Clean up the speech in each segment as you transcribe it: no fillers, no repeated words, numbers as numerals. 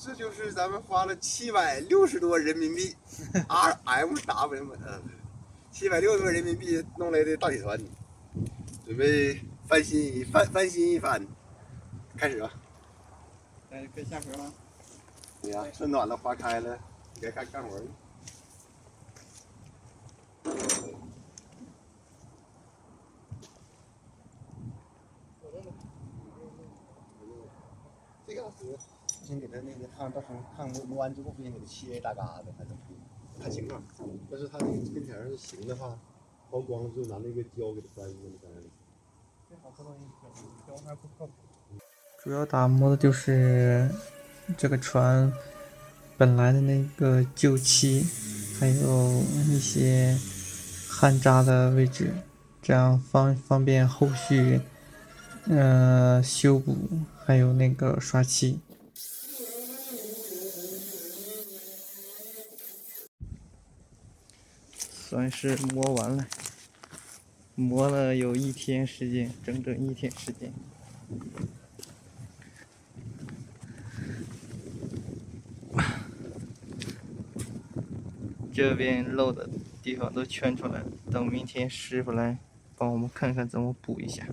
这就是咱们花了760多人民币，RMW，760多人民币弄来的大铁船，准备翻新一番，开始吧。该下河了。对呀，春暖了，花开了，该干活了。这个是先给它那个烫，到时候烫磨完之后，不行给它切一大疙瘩，还能看情况。但是它那个跟前是行的话，抛光就拿那个胶给它粘上了。最好这东西胶还不靠谱。主要打磨的就是这个船本来的那个旧漆，还有一些焊扎的位置，这样方便后续修补，还有那个刷漆。算是磨完了，磨了有1天时间，整整1天时间。这边漏的地方都圈出来了，等明天师傅来帮我们看看怎么补一下。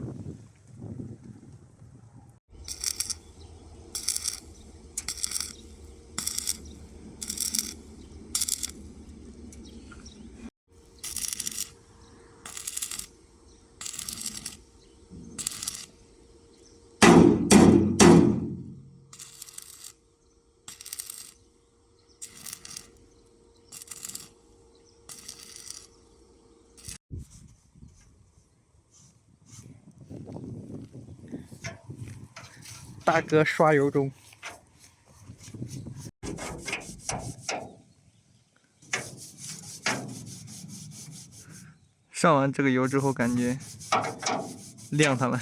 大哥刷油中，上完这个油之后，感觉亮堂了。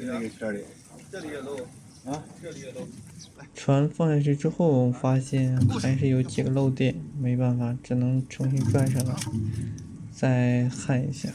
那个圈里，这里也漏啊，这里也漏。船放下去之后，发现还是有几个漏电，没办法，只能重新转上来，再焊一下。